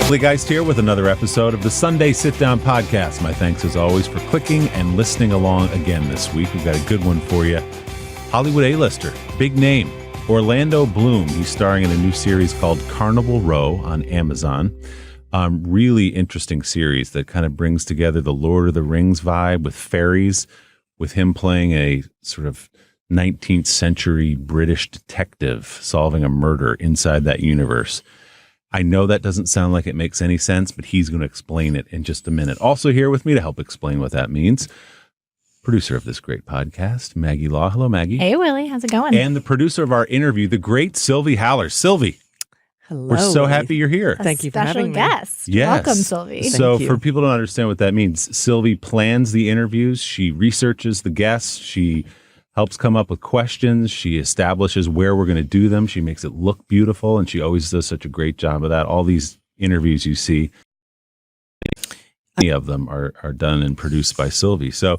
Willie Geist here with another episode of the Sunday Sitdown podcast. My thanks as always for clicking and listening along again this week. We've got a good one for you. Hollywood A-lister, big name, Orlando Bloom. He's starring in a new series called Carnival Row on Amazon. Really interesting series that kind of brings together the Lord of the Rings vibe with fairies, with him playing a sort of 19th century British detective solving a murder inside that universe. I know that doesn't sound like it makes any sense, but he's going to explain it in just a minute. Also here with me to help explain what that means, producer of this great podcast, Maggie Law. Hello, Maggie. Hey, Willie. How's it going? And the producer of our interview, the great Sylvie Haller. Sylvie. Hello. We're so happy you're here. Thank you for having me. Special guest. Yes. Welcome, Sylvie. So Thank you. for people who don't understand what that means, Sylvie plans the interviews. She researches the guests. She helps come up with questions. She establishes where we're going to do them. She makes it look beautiful, and she always does such a great job of that. All these interviews you see, many of them are done and produced by Sylvie. So,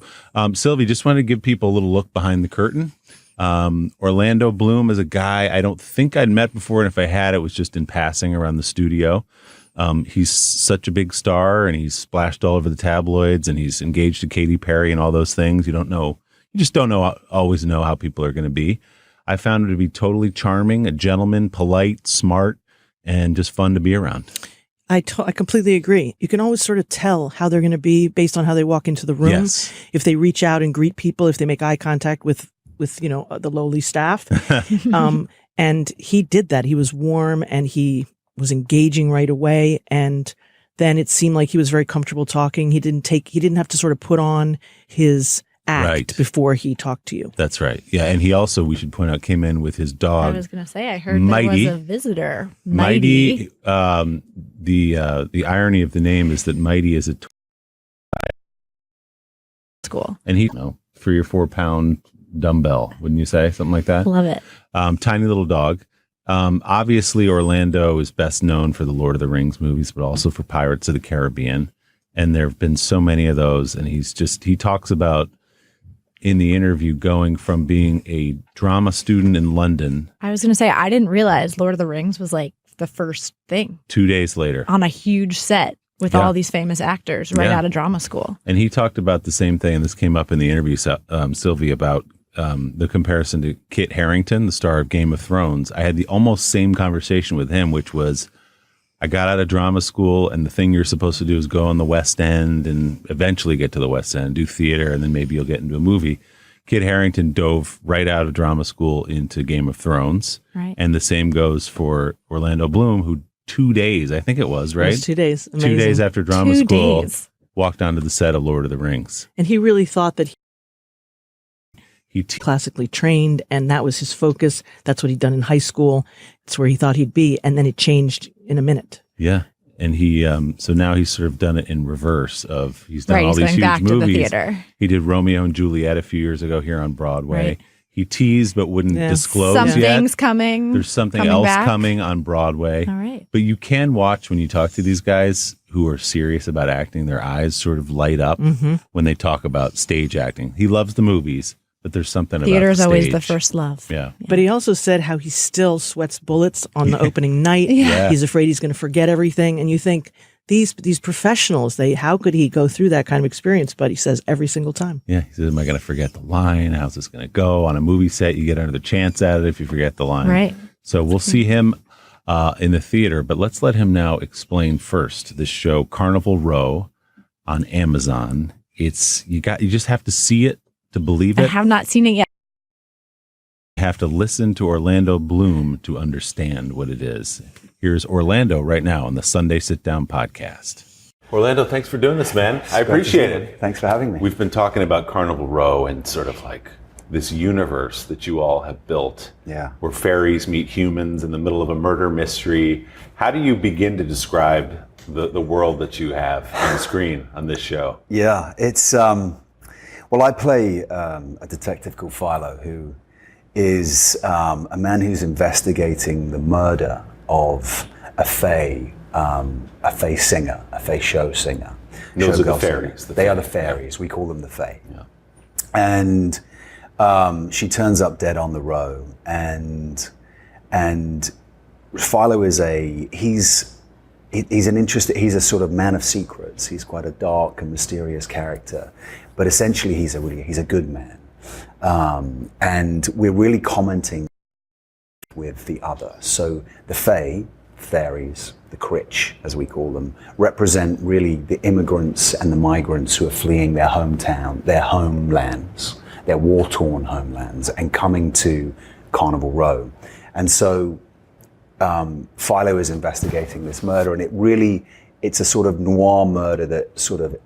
Sylvie, just wanted to give people a little look behind the curtain. Orlando Bloom is a guy I don't think I'd met before, and if I had, it was just in passing around the studio. He's such a big star, and he's splashed all over the tabloids, and he's engaged to Katy Perry and all those things. You just don't always know how people are going to be. I found him to be totally charming, a gentleman, polite, smart, and just fun to be around. I completely agree. You can always sort of tell how they're going to be based on how they walk into the room. Yes. If they reach out and greet people, if they make eye contact with the lowly staff. And he did that. He was warm and he was engaging right away. And then it seemed like he was very comfortable talking. He didn't have to sort of put on his act before he talked to you. That's right. Yeah, and he also, we should point out, came in with his dog. I was going to say, I heard Mighty. there was a visitor. Mighty. The irony of the name is that Mighty is a School. and he 3 or 4 pound dumbbell, wouldn't you say? Something like that. Love it. Tiny little dog. Obviously, Orlando is best known for the Lord of the Rings movies, but also for Pirates of the Caribbean. And there have been so many of those. And he talks about in the interview going from being a drama student in London. I was going to say, I didn't realize Lord of the Rings was like the first thing 2 days later. on a huge set with all these famous actors right out of drama school. And he talked about the same thing, and this came up in the interview, Sylvie, about the comparison to Kit Harington, the star of Game of Thrones. I had the almost same conversation with him, which was, I got out of drama school, and the thing you're supposed to do is go on the West End and eventually get to the West End, do theater, and then maybe you'll get into a movie. Kit Harington dove right out of drama school into Game of Thrones. Right. And the same goes for Orlando Bloom, who 2 days, I think it was, right? It was 2 days. Amazing. 2 days after drama 2 school, days. walked onto the set of Lord of the Rings. And he really thought that He classically trained, and that was his focus. That's what he'd done in high school. It's where he thought he'd be. And then it changed in a minute. Yeah. And he, so now he's sort of done it in reverse of, he's done all He's these going huge back movies. to the theater. He did Romeo and Juliet a few years ago here on Broadway. Right. He teased but wouldn't disclose Something's yet. coming. There's something coming else back. coming on Broadway. All right. But you can watch when you talk to these guys who are serious about acting, their eyes sort of light up when they talk about stage acting. He loves the movies, but there's something Theater about is the always stage. the first love. Yeah. But he also said how he still sweats bullets on the opening night. Yeah. He's afraid he's going to forget everything. And you think, these professionals, how could he go through that kind of experience? But he says every single time. Yeah. He says, am I going to forget the line? How's this going to go? On a movie set, you get another chance at it if you forget the line. Right. So we'll see him in the theater, but let's let him now explain first this show, Carnival Row on Amazon. You just have to see it to believe I it. have not seen it yet. You have to listen to Orlando Bloom to understand what it is. Here's Orlando right now on the Sunday Sit Down podcast. Orlando, thanks for doing this, man. I appreciate it. Thanks for having me. We've been talking about Carnival Row and sort of like this universe that you all have built. Yeah. Where fairies meet humans in the middle of a murder mystery. How do you begin to describe the world that you have on the screen on this show? Yeah, it's well, I play a detective called Philo, who is a man who's investigating the murder of a fae singer, a fae show singer. Those are the Showgirl fairies. singer. They are the fairies. We call them the fae. Yeah. And she turns up dead on the row, and Philo is he's a sort of man of secrets. He's quite a dark and mysterious character, but essentially he's a good man. And we're really commenting with the other. So the fairies, the Critch, as we call them, represent really the immigrants and the migrants who are fleeing their hometown, their homelands, their war-torn homelands, and coming to Carnival Row. And so Philo is investigating this murder, and it's a sort of noir murder that sort of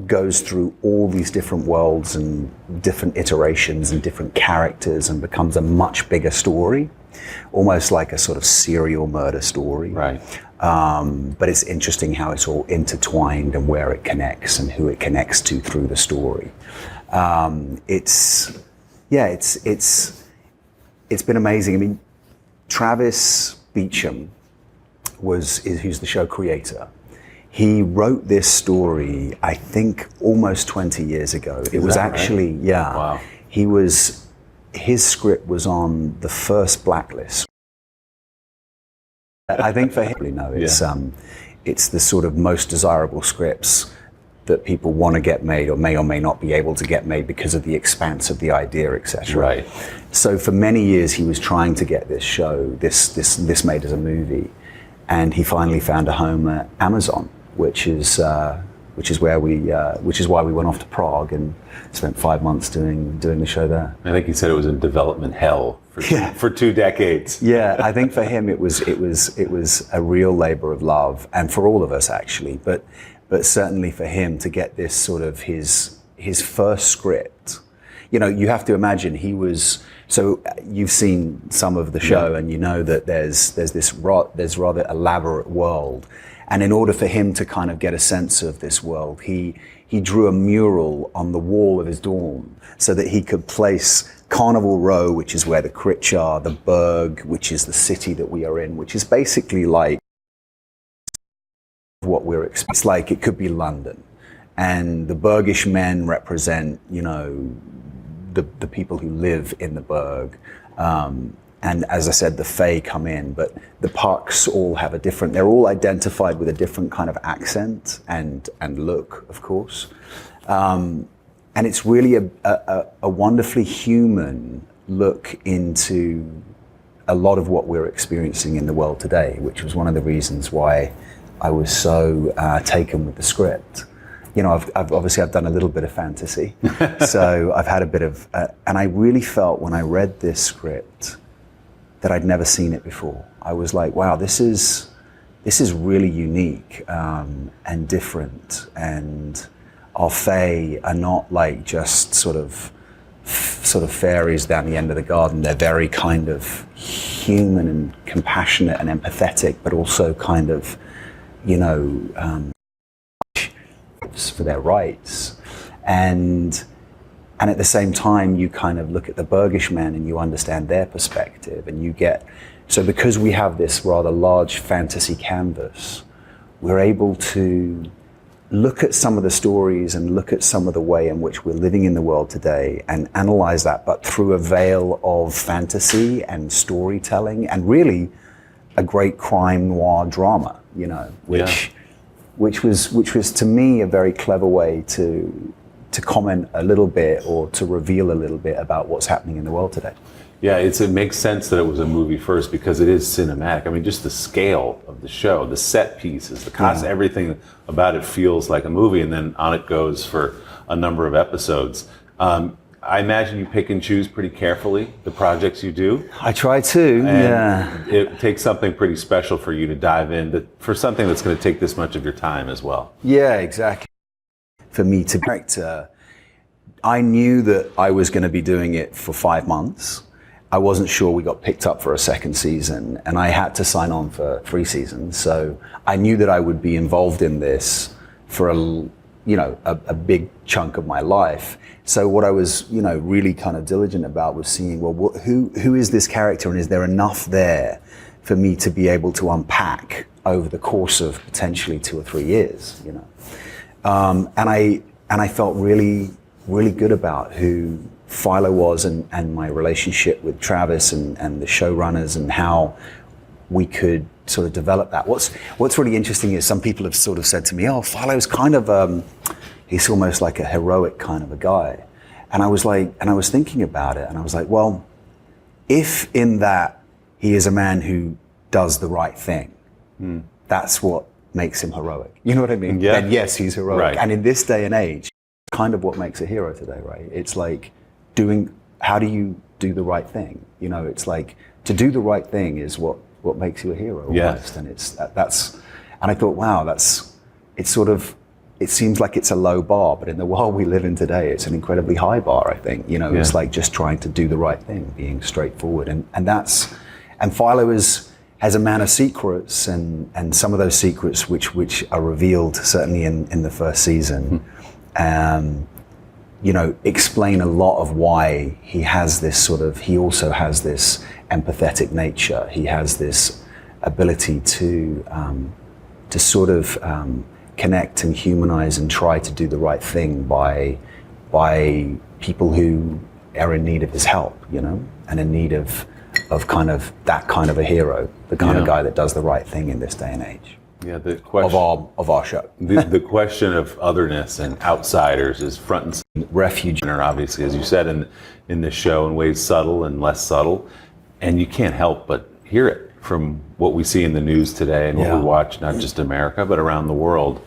goes through all these different worlds and different iterations and different characters and becomes a much bigger story, almost like a sort of serial murder story. Right. But it's interesting how it's all intertwined and where it connects and who it connects to through the story. It's been amazing. I mean, Travis Beacham who's the show creator. He wrote this story, I think, almost 20 years ago. It was actually, right? Yeah. Wow. His script was on the first blacklist. I think for him, it's the sort of most desirable scripts that people want to get made or may not be able to get made because of the expanse of the idea, etc. Right. So for many years he was trying to get this show, this made as a movie, and he finally found a home at Amazon, which is why we went off to Prague and spent 5 months doing the show there. I think he said it was in development hell for 2 decades. Yeah, I think for him it was a real labor of love, and for all of us actually, but certainly for him to get this sort of his first script. You know, you have to imagine so you've seen some of the show, and you know that there's rather elaborate world. And in order for him to kind of get a sense of this world, he drew a mural on the wall of his dorm so that he could place Carnival Row, which is where the Critch are, the Berg, which is the city that we are in, which is basically like what we're expecting. It's like it could be London. And the Bergish men represent, you know, the people who live in the Berg. And as I said, the Fae come in, but the Pucks all have they're all identified with a different kind of accent and look, of course. And it's really a wonderfully human look into a lot of what we're experiencing in the world today, which was one of the reasons why I was so taken with the script. You know, I've done a little bit of fantasy, so I've had a bit of, and I really felt when I read this script that I'd never seen it before. I was like, wow, this is really unique and different, and our Fae are not like just sort of fairies down the end of the garden. They're very kind of human and compassionate and empathetic, but also kind of, you know, for their rights. And at the same time, you kind of look at the Bergish men and you understand their perspective, and you get, so because we have this rather large fantasy canvas, we're able to look at some of the stories and look at some of the way in which we're living in the world today and analyze that, but through a veil of fantasy and storytelling and really a great crime noir drama, you know, which was to me a very clever way to comment a little bit or to reveal a little bit about what's happening in the world today. Yeah, it makes sense that it was a movie first because it is cinematic. I mean, just the scale of the show, the set pieces, the cost, everything about it feels like a movie, and then on it goes for a number of episodes. I imagine you pick and choose pretty carefully the projects you do. I try to, and it takes something pretty special for you to dive in for something that's going to take this much of your time as well. Yeah, exactly. For me to direct, I knew that I was going to be doing it for 5 months. I wasn't sure we got picked up for a second season, and I had to sign on for 3 seasons. So I knew that I would be involved in this for a big chunk of my life. So what I was, you know, really kind of diligent about was seeing, well, who is this character, and is there enough there for me to be able to unpack over the course of potentially 2 or 3 years, you know? And I felt really, really good about who Philo was and my relationship with Travis and the showrunners, and how we could sort of develop that. What's really interesting is some people have sort of said to me, "Oh, Philo's kind of he's almost like a heroic kind of a guy," and I was thinking about it, and I was like, well, if in that he is a man who does the right thing, that's what makes him heroic. You know what I mean? Yeah. Then yes, he's heroic. Right. And in this day and age, kind of what makes a hero today, right? It's like how do you do the right thing? You know, it's like to do the right thing is what makes you a hero almost. And and I thought, wow, it seems like it's a low bar, but in the world we live in today, it's an incredibly high bar, I think. You know, it's like just trying to do the right thing, being straightforward. And Philo has a man of secrets, and some of those secrets which are revealed certainly in the first season, you know, explain a lot of why he also has this empathetic nature. He has this ability to sort of connect and humanize and try to do the right thing by people who are in need of his help, you know, and in need of kind of that kind of a hero, the kind of guy that does the right thing in this day and age. Yeah, the question of our show. the question of otherness and outsiders is front and center. Refuge. Obviously, as you said in this show, in ways subtle and less subtle, and you can't help but hear it from what we see in the news today and what we watch, not just America, but around the world.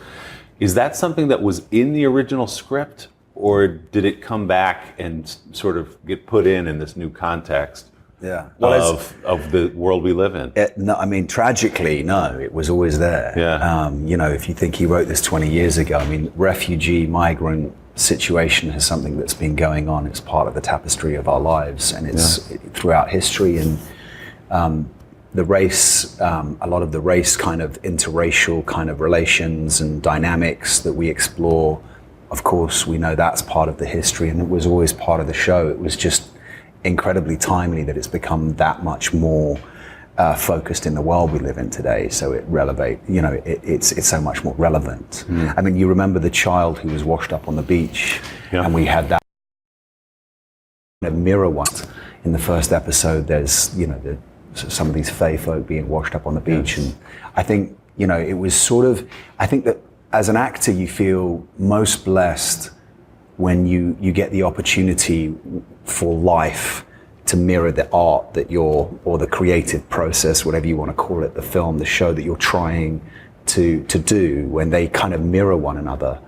Is that something that was in the original script, or did it come back and sort of get put in this new context of the world we live in? No, I mean, tragically, no, it was always there. Yeah. You know, if you think he wrote this 20 years ago, I mean, refugee, migrant situation is something that's been going on. It's part of the tapestry of our lives, and it's throughout history. And the race, a lot of the race kind of interracial kind of relations and dynamics that we explore, of course, we know that's part of the history, and it was always part of the show. It was just incredibly timely that it's become that much more focused in the world we live in today. So it's so much more relevant. I mean, you remember the child who was washed up on the beach, and we had that kind of mirror one in the first episode. There's, you know, some of these Fey folk being washed up on the beach, and I think, you know, it was sort of, I think that as an actor you feel most blessed when you get the opportunity for life to mirror the art that or the creative process, whatever you want to call it, the film, the show that you're trying to do. When they kind of mirror one another,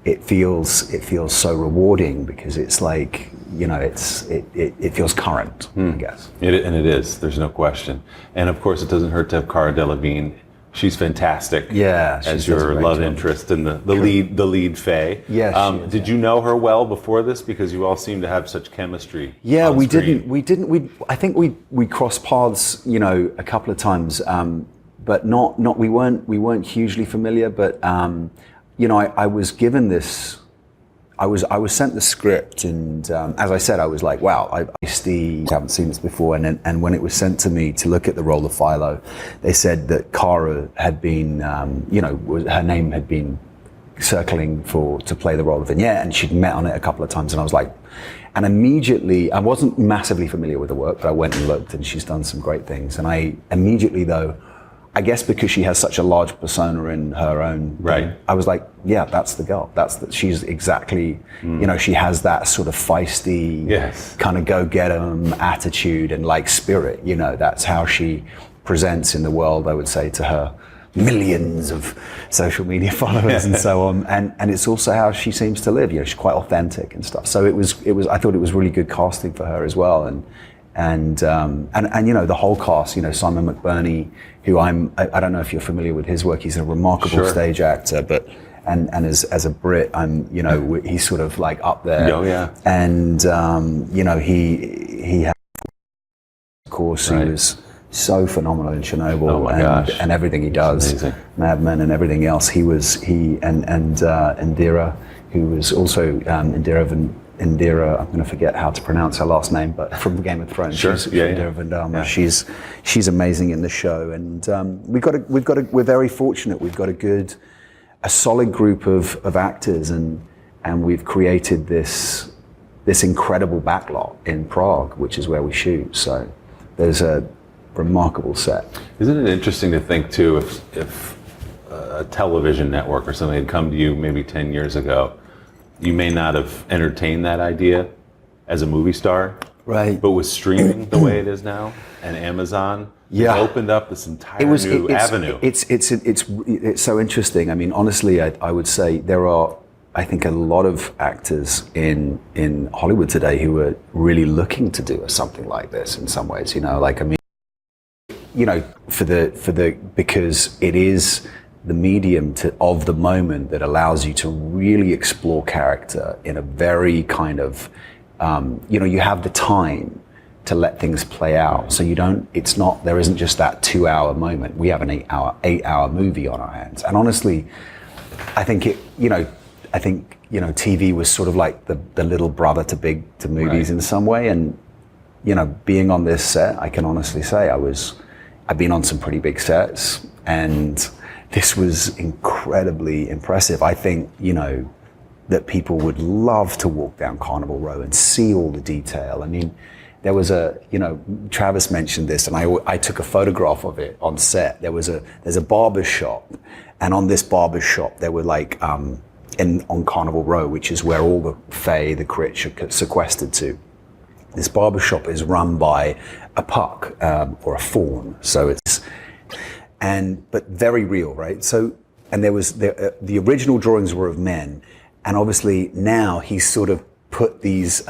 it feels so rewarding, because it's like, you know, it feels current, I guess. And it is. There's no question. And of course, it doesn't hurt to have Cara Delevingne. She's fantastic. Yeah, as your love interest and the lead Faye. Yes. Did you know her well before this? Because you all seem to have such chemistry. Yeah, on we screen. didn't. I think we crossed paths, you know, a couple of times, but not. We weren't hugely familiar. But you know, I was given this. I was sent the script, and as I said, I was like, wow, I haven't seen this before. And when it was sent to me to look at the role of Philo, they said that Cara had been, you know, her name had been circling to play the role of Vignette, and she'd met on it a couple of times. And I was like, and immediately, I wasn't massively familiar with the work, but I went and looked, and she's done some great things. And I immediately, though, I guess because she has such a large persona in her own right, I was like, yeah, that's the girl. She's exactly, you know, she has that sort of feisty, kind of go-get-em attitude and like spirit. You know, that's how she presents in the world, I would say, to her millions of social media followers and so on. And it's also how she seems to live. You know, she's quite authentic and stuff. So it was. I thought it was really good casting for her as well. And you know, the whole cast, you know, Simon McBurney, who I don't know if you're familiar with his work. He's a remarkable stage actor, but and as a Brit, I'm, you know, he's sort of like up there. Oh yeah. And you know, he had, of course, he was so phenomenal in Chernobyl and everything he does, Mad Men and everything else. He and Indira, who was also Indira, I'm going to forget how to pronounce her last name, but from Game of Thrones, Indira Vandama. Yeah. She's amazing in the show, and we're very fortunate. We've got a solid group of actors, and we've created this incredible backlot in Prague, which is where we shoot. So there's remarkable set. Isn't it interesting to think too, if a television network or something had come to you maybe 10 years ago, you may not have entertained that idea as a movie star, right? But with streaming the way it is now and Amazon, it opened up this entire new avenue. It's so interesting. I mean, honestly, I would say there are, I think, a lot of actors in Hollywood today who are really looking to do something like this in some ways. You know, like, I mean, you know, because it is the medium of the moment that allows you to really explore character in a very kind of, you know, you have the time to let things play out. So there isn't just that 2-hour moment. We have an 8-hour movie on our hands. And honestly, I think TV was sort of like the little brother to movies in some way. And, you know, being on this set, I can honestly say I've been on some pretty big sets, and this was incredibly impressive. I think, you know, that people would love to walk down Carnival Row and see all the detail. I mean, there was Travis mentioned this, and I took a photograph of it on set. There's a barber shop, and on this barber shop there were like, on Carnival Row, which is where all the Fae, the Critch are sequestered to. This barber shop is run by a puck, or a faun. So but very real, right? So, and there was the original drawings were of men, and obviously now he's sort of put these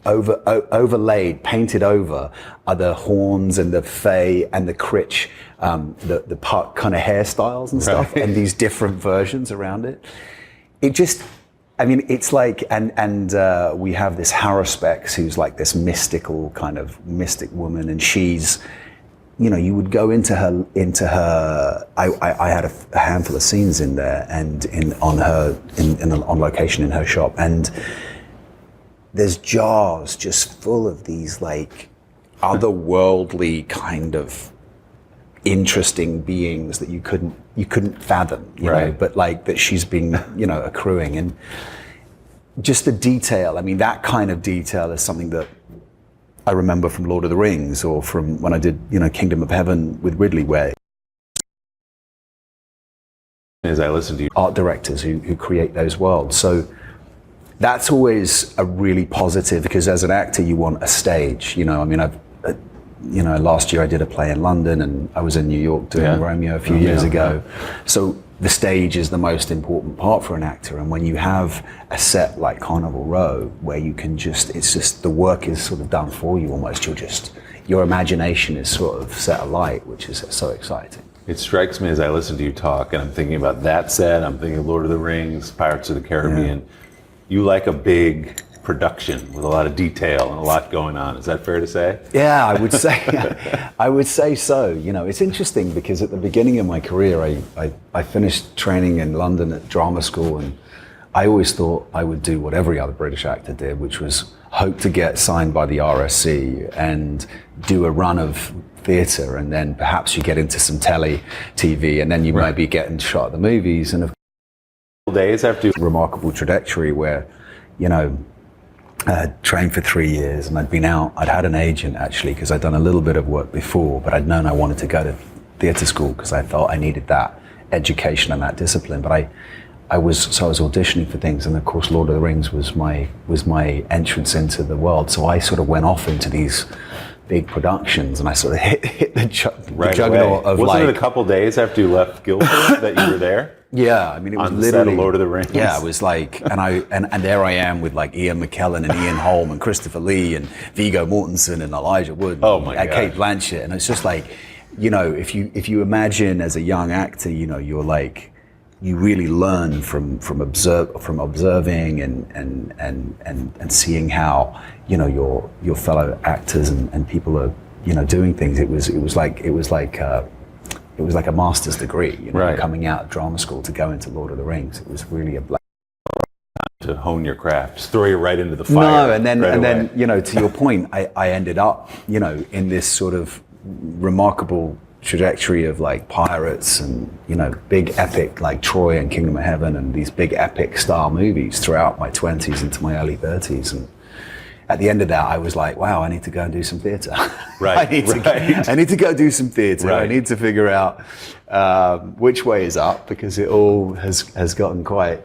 overlaid, painted over, are the horns and the Fae and the Critch, the puck kind of hairstyles and stuff, and these different versions around it. It just, I mean, it's like, and we have this Haruspex, who's like this mystical kind of mystic woman, and she's, you know, you would go into her. I had a handful of scenes in there, and on location in her shop, and there's jars just full of these like otherworldly kind of interesting beings that you couldn't fathom, you know, but like that she's been, you know, accruing, and just the detail. I mean, that kind of detail is something that I remember from Lord of the Rings, or from when I did, you know, Kingdom of Heaven with Ridley, where as I listen to you, art directors who create those worlds. So that's always a really positive, because as an actor you want a stage, you know. I mean, you know, last year I did a play in London, and I was in New York doing Romeo a few years ago. So the stage is the most important part for an actor, and when you have a set like Carnival Row, where you can it's just the work is sort of done for you almost. Your imagination is sort of set alight, which is so exciting. It strikes me as I listen to you talk, and I'm thinking about that set, I'm thinking Lord of the Rings, Pirates of the Caribbean. You like a big production with a lot of detail and a lot going on. Is that fair to say? Yeah, I would say so. You know, it's interesting because at the beginning of my career, I finished training in London at drama school, and I always thought I would do what every other British actor did, which was hope to get signed by the RSC and do a run of theatre, and then perhaps you get into some TV, and then you might be getting shot at the movies. And days after remarkable trajectory where, you know, I had trained for 3 years, and I'd been out. I'd had an agent actually, because I'd done a little bit of work before, but I'd known I wanted to go to theatre school because I felt I needed that education and that discipline. But I was auditioning for things, and of course Lord of the Rings was my entrance into the world. So I sort of went off into these big productions, and I sort of hit the juggernaut of Wasn't it a couple days after you left Guildford that you were there? Yeah, I mean, it was on the literally set of Lord of the Rings. Yeah, it was like, and there I am with like Ian McKellen and Ian Holm and Christopher Lee and Viggo Mortensen and Elijah Wood. Oh my God. Kate Blanchett, and it's just like, you know, if you imagine as a young actor, you know, you're like, you really learn from observing and seeing how, you know, your fellow actors and people are, you know, doing things. It was like a master's degree, you know, coming out of drama school to go into Lord of the Rings. It was really a blessing. To hone your craft, just throw you right into the fire. No, and then you know, to your point, I ended up, you know, in this sort of remarkable trajectory of like pirates and, you know, big epic like Troy and Kingdom of Heaven and these big epic style movies throughout my 20s into my early 30s, at the end of that, I was like, wow, I need to go and do some theater. Right. I need to go do some theater. Right. I need to figure out which way is up, because it all has gotten quite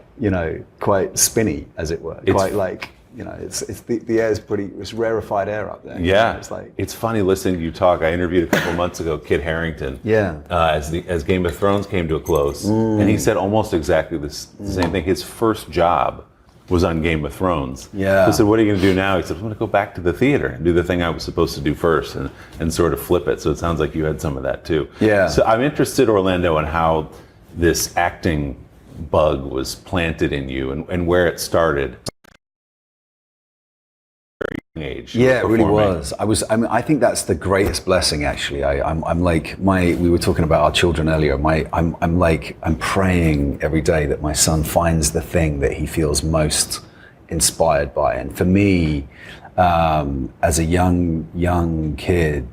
spinny, as it were. It's the air's it's rarefied air up there. Yeah, It's funny listening to you talk. I interviewed a couple months ago Kit Harington. Yeah. As Game of Thrones came to a close, and he said almost exactly the same thing. His first job was on Game of Thrones. Yeah. So I said, "What are you going to do now?" He said, "I'm going to go back to the theater and do the thing I was supposed to do first, and sort of flip it." So it sounds like you had some of that too. Yeah. So I'm interested, Orlando, in how this acting bug was planted in you and where it started. Age. Yeah, it really was. I think that's the greatest blessing, actually. I'm like, we were talking about our children earlier. I'm praying every day that my son finds the thing that he feels most inspired by. And for me, as a young kid,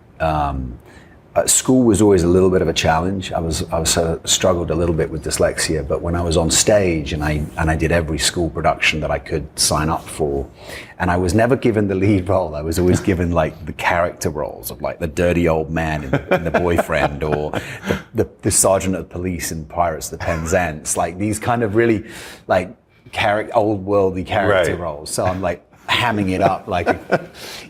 school was always a little bit of a challenge. I was struggled a little bit with dyslexia, but when I was on stage and I did every school production that I could sign up for, and I was never given the lead role. I was always given like the character roles of like the dirty old man in The Boyfriend, or the sergeant of police in Pirates of the Penzance, like these kind of really like old worldly character roles. So I'm like hamming it up, like,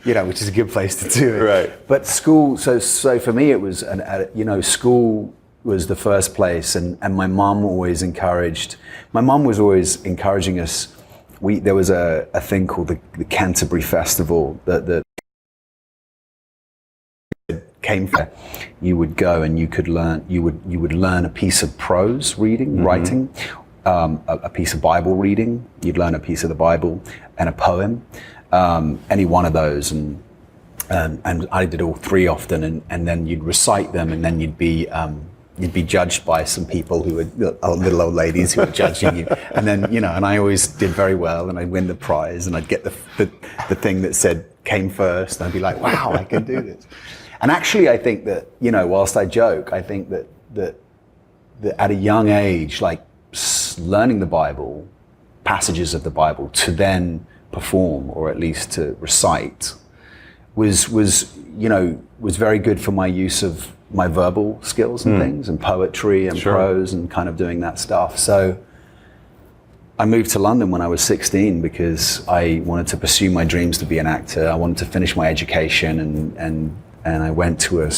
which is a good place to do it. Right. But school, so for me, it was, school was the first place, and my mom was always encouraging us. There was a thing called the Canterbury Festival that came from. You would go and you would learn a piece of prose reading, writing, a piece of Bible reading. You'd learn a piece of the Bible and a poem, any one of those, and I did all three often, and then you'd recite them, and then you'd be judged by some people who were little old ladies who were judging you, and then and I always did very well, and I'd win the prize, and I'd get the thing that said came first, and I'd be like, wow, I can do this. And actually, I think that whilst I joke, I think that at a young age, like learning the Bible, passages of the Bible, to then perform, or at least to recite, was very good for my use of my verbal skills and things, and poetry and prose, and kind of doing that stuff. So I moved to London when I was 16 because I wanted to pursue my dreams to be an actor. I wanted to finish my education, and I went to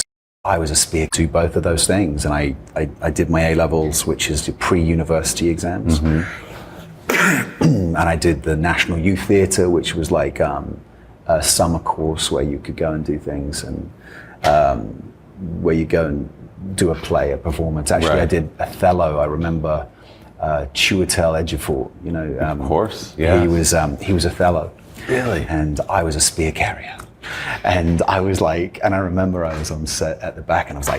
I was a speaker to both of those things, and I did my A-levels, which is the pre-university exams. And I did the National Youth Theatre, which was like a summer course where you could go and do things, and where you go and do a play, a performance. Actually, I did Othello. I remember Chiwetel Ejiofor. Of course, yeah. He was Othello. Really? And I was a spear carrier. And I was like, and I remember I was on set at the back, and I was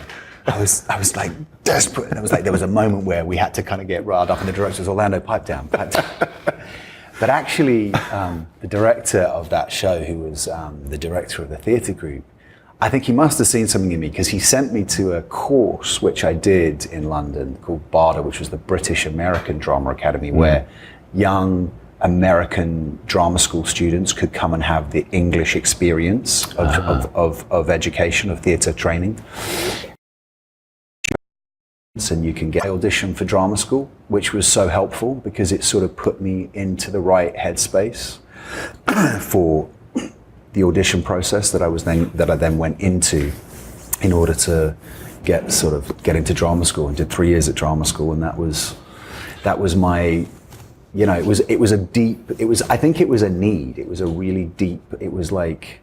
like desperate. And I was like, there was a moment where we had to kind of get riled up, and the director was, Orlando, pipe down. But actually, the director of that show, who was the director of the theatre group, I think he must have seen something in me, because he sent me to a course which I did in London called BARDA, which was the British American Drama Academy, where young American drama school students could come and have the English experience of education, of theatre training. And you can get audition for drama school, which was so helpful because it sort of put me into the right headspace for the audition process that I then went into in order to get into drama school, and did 3 years at drama school. And that was my, I think it was a need. It was a really deep, it was like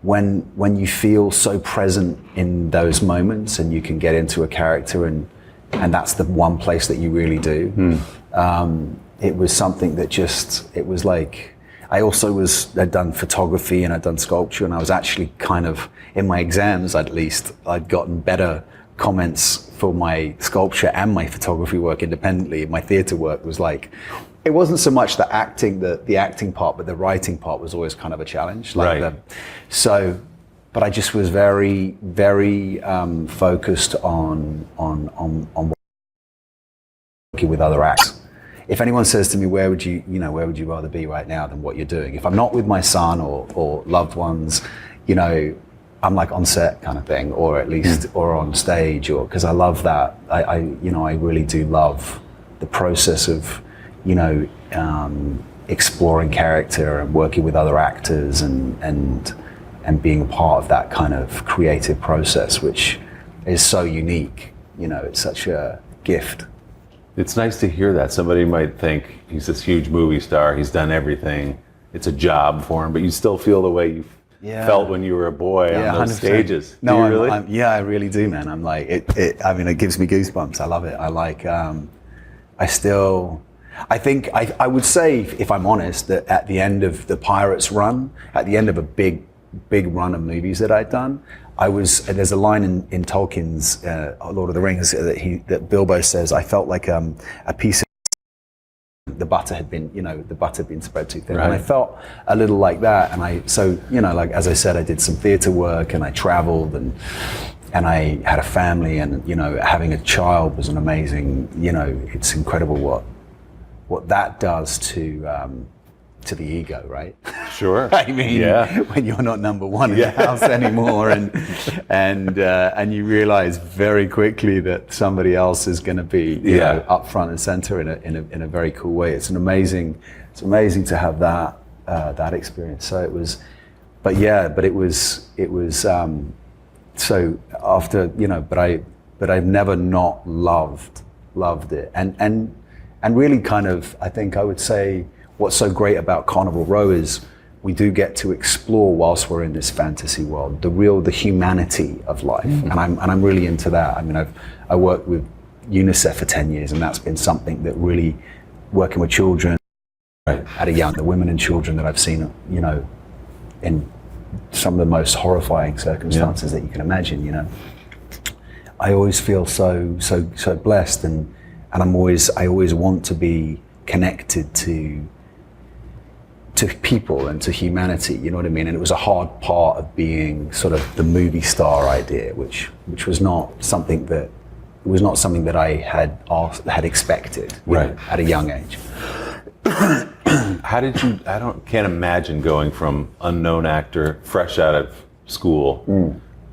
when you feel so present in those moments, and you can get into a character, and that's the one place that you really do. It was something that it was like, I also had done photography and I'd done sculpture, and I was actually kind of, in my exams at least, I'd gotten better comments for my sculpture and my photography work independently. My theatre work was like, it wasn't so much the acting part, but the writing part was always kind of a challenge. But I just was very, very focused on working with other actors. if anyone says to me, where would you rather be right now than what you're doing? If I'm not with my son or loved ones, you know, I'm like on set kind of thing, or at least, or on stage, or, because I love that. I really do love the process of, you know, exploring character and working with other actors and being a part of that kind of creative process, which is so unique. You know, it's such a gift. It's nice to hear that. Somebody might think he's this huge movie star, he's done everything, it's a job for him, but you still feel the way you felt when you were a boy on those 100%. Stages. No, do you really? I really do, man. I'm like, I mean, it gives me goosebumps. I love it. I like, I would say, if I'm honest, that at the end of the Pirates run, at the end of a big run of movies that I'd done, there's a line in Tolkien's Lord of the Rings that Bilbo says, I felt like a piece of the butter had been spread too thin. Right. And I felt a little like that. And so, you know, like, as I said, I did some theater work and I traveled and I had a family, and, you know, having a child was an amazing, you know, it's incredible what that does to the ego, right? Sure. I mean, when you're not number one in the house anymore, and you realize very quickly that somebody else is going to be, you know, up front and center in a very cool way. It's amazing to have that experience. So it was, but it was so after, you know, but I've never not loved it, and really kind of, I think I would say, what's so great about Carnival Row is we do get to explore, whilst we're in this fantasy world, the humanity of life. Mm-hmm. And I'm really into that. I mean, I worked with UNICEF for 10 years, and that's been something that really, working with children the women and children that I've seen, you know, in some of the most horrifying circumstances that you can imagine, you know. I always feel so blessed, and I always want to be connected to people and to humanity, you know what I mean? And it was a hard part of being sort of the movie star idea, which was not something that I had expected, know, at a young age. How did you? Can't imagine going from unknown actor, fresh out of school,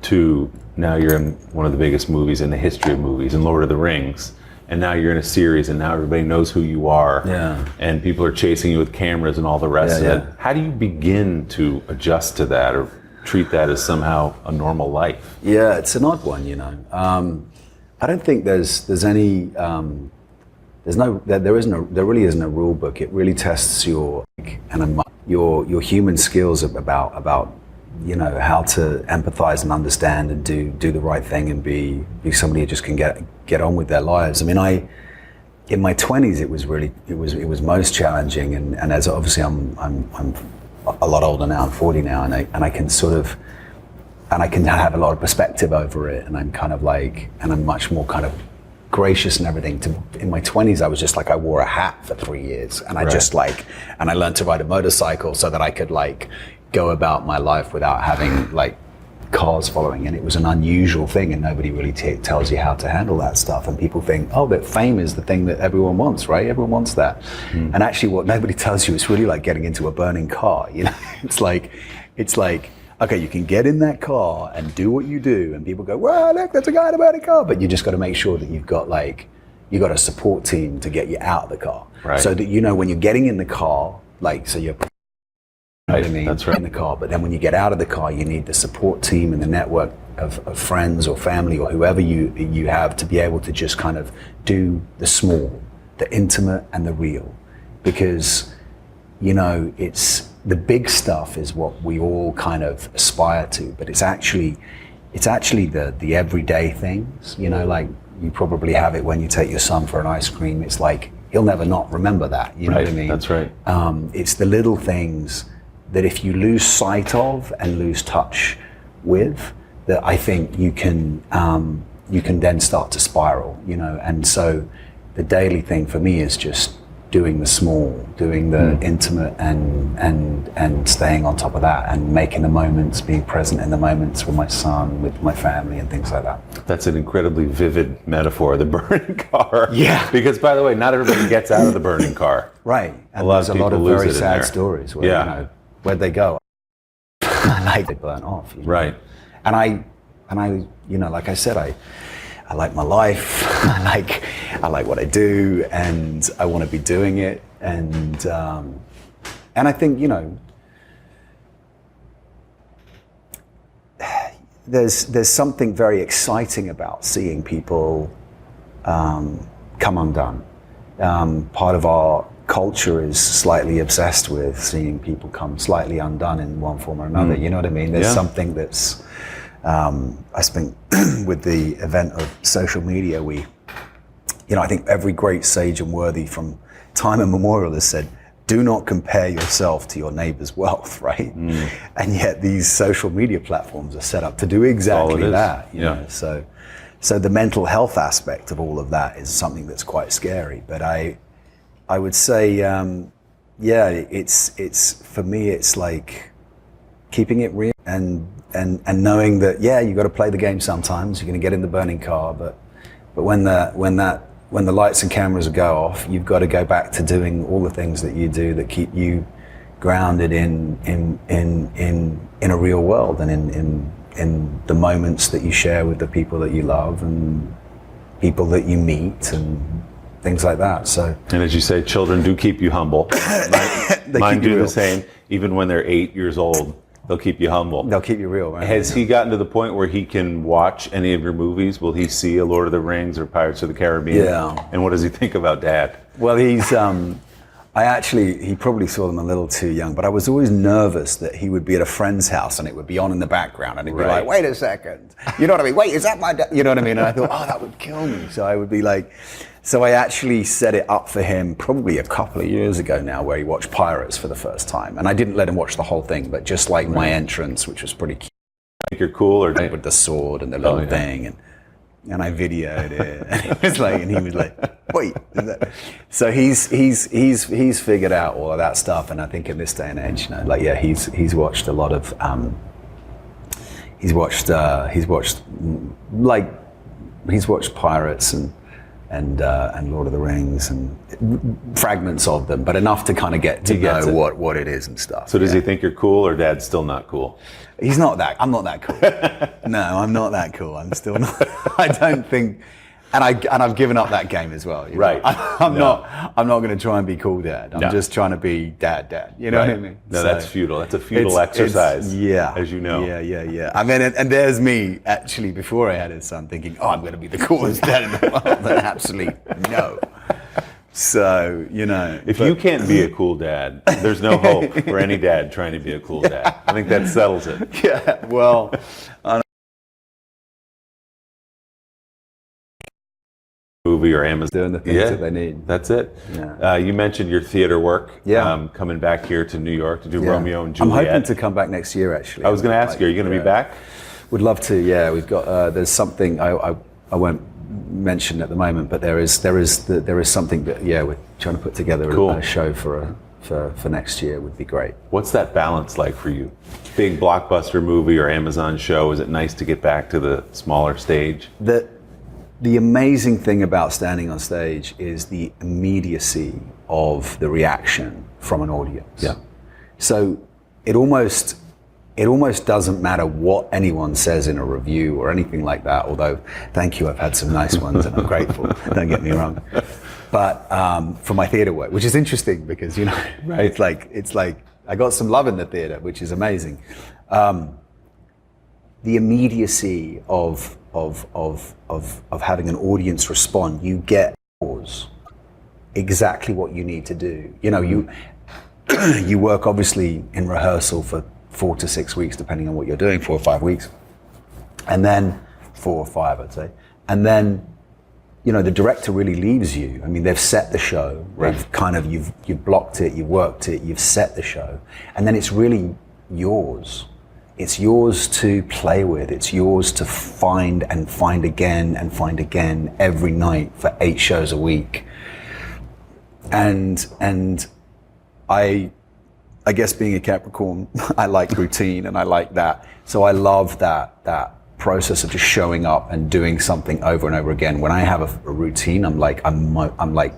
to now you're in one of the biggest movies in the history of movies, in Lord of the Rings. And now you're in a series, and now everybody knows who you are. Yeah. And people are chasing you with cameras and all the rest of it. How do you begin to adjust to that, or treat that as somehow a normal life? Yeah, it's an odd one, you know. I don't think there's any. There really isn't a rule book. It really tests your human skills about you know, how to empathize and understand and do the right thing and be somebody who just can get on with their lives. I mean, in my 20s, it was most challenging, and as obviously I'm a lot older now, I'm 40 now, and I can have a lot of perspective over it, and I'm kind of like, and I'm much more kind of gracious and everything. In my 20s, I was just like, I wore a hat for 3 years, and I just like, and I learned to ride a motorcycle so that I could like go about my life without having like cars following, and it was an unusual thing, and nobody really tells you how to handle that stuff. And people think, oh, that fame is the thing that everyone wants, right? Everyone wants that. And actually what nobody tells you is really like getting into a burning car, you know. It's like okay, you can get in that car and do what you do, and people go, well, look, there's a guy in a burning car, but you just got to make sure that you got a support team to get you out of the car, right? So that, you know, when you're getting in the car, like, so you're right, I mean, that's right, in the car, but then when you get out of the car, you need the support team and the network of friends or family or whoever you have to be able to just kind of do the small, the intimate, and the real, because, you know, it's the big stuff is what we all kind of aspire to, but it's actually the everyday things, you know, like you probably have it when you take your son for an ice cream. It's like he'll never not remember that, you know what I mean? That's right. It's the little things that if you lose sight of and lose touch with, that I think you can then start to spiral, you know. And so the daily thing for me is just doing the small, doing the intimate, and staying on top of that, and making the moments, being present in the moments with my son, with my family, and things like that. That's an incredibly vivid metaphor, the burning car. Yeah. Because, by the way, not everybody gets out of the burning car. Right. And A lot there's of a lot people of lose very it in sad there. stories where, Yeah. you know, where'd they go? Like they burnt off. You know? Right. And I, you know, like I said, I like my life. I like what I do, and I want to be doing it. And I think, you know, there's something very exciting about seeing people come undone. Part of our culture is slightly obsessed with seeing people come slightly undone in one form or another. You know what I mean? There's something that's, I think with the event of social media, I think every great sage and worthy from time immemorial has said, do not compare yourself to your neighbor's wealth, right? And yet these social media platforms are set up to do exactly that. You know? So the mental health aspect of all of that is something that's quite scary. But I would say, it's for me, it's like keeping it real and knowing that, you got to play the game sometimes. You're going to get in the burning car, but when the lights and cameras go off, you've got to go back to doing all the things that you do that keep you grounded in a real world, and in the moments that you share with the people that you love and people that you meet and things like that. So, and as you say, children do keep you humble. Mine do the same. Even when they're 8 years old, they'll keep you humble. They'll keep you real, right? Has he gotten to the point where he can watch any of your movies? Will he see a Lord of the Rings or Pirates of the Caribbean? Yeah. And what does he think about Dad? Well, he probably saw them a little too young, but I was always nervous that he would be at a friend's house and it would be on in the background and he'd be like, wait a second. You know what I mean? Wait, is that my dad? You know what I mean? And I thought, that would kill me. So I would be like, so I actually set it up for him probably a couple of years ago now, where he watched Pirates for the first time. And I didn't let him watch the whole thing, but just like my entrance, which was pretty cute. Think you're cool, or With the sword and the little thing. And I videoed it, and he was like, "Wait." Is that? So he's figured out all of that stuff, and I think in this day and age, he's watched a lot of, he's watched Pirates and Lord of the Rings and fragments of them, but enough to kind of get to know what it is and stuff. So does he think you're cool, or Dad's still not cool? He's not that. I'm not that cool. No, I'm not that cool. I'm still not. I don't think. And I've given up that game as well. Right. I'm not going to try and be cool dad. I'm just trying to be dad. You know what I mean? No, that's futile. That's a futile exercise. As you know. Yeah. I mean, and there's me actually before I had his son thinking, I'm going to be the coolest dad in the world. And absolutely no. So, If you can't be a cool dad, there's no hope for any dad trying to be a cool dad. I think that settles it. Yeah, well, movie or Amazon. doing the things that they need. That's it. Yeah. You mentioned your theater work. Yeah. Coming back here to New York to do Yeah. Romeo and I'm Juliet. hoping to come back next year, actually. I was going to ask you, are you going to be back? Would love to. Yeah, we've got. There's something I won't mention at the moment, but there is something that we're trying to put together a show for next year. Would be great. What's that balance like for you? Big blockbuster movie or Amazon show? Is it nice to get back to the smaller stage? The amazing thing about standing on stage is the immediacy of the reaction from an audience. Yeah. So it almost doesn't matter what anyone says in a review or anything like that, although thank you, I've had some nice ones and I'm grateful, don't get me wrong. But for my theater work, which is interesting because, right. it's like I got some love in the theater, which is amazing. The immediacy of having an audience respond, you get exactly what you need to do. You work obviously in rehearsal for 4 to 6 weeks, depending on what you're doing, 4 or 5 weeks, and then 4 or 5, I'd say, and then the director really leaves you. I mean, they've set the show. Right. They've kind of you've blocked it, you've worked it, you've set the show, and then it's really yours. It's yours to play with. It's yours to find and find again and find again every night for 8 shows a week. and I guess being a Capricorn, I like routine and I like that. So I love that process of just showing up and doing something over and over again. When I have a routine, I'm like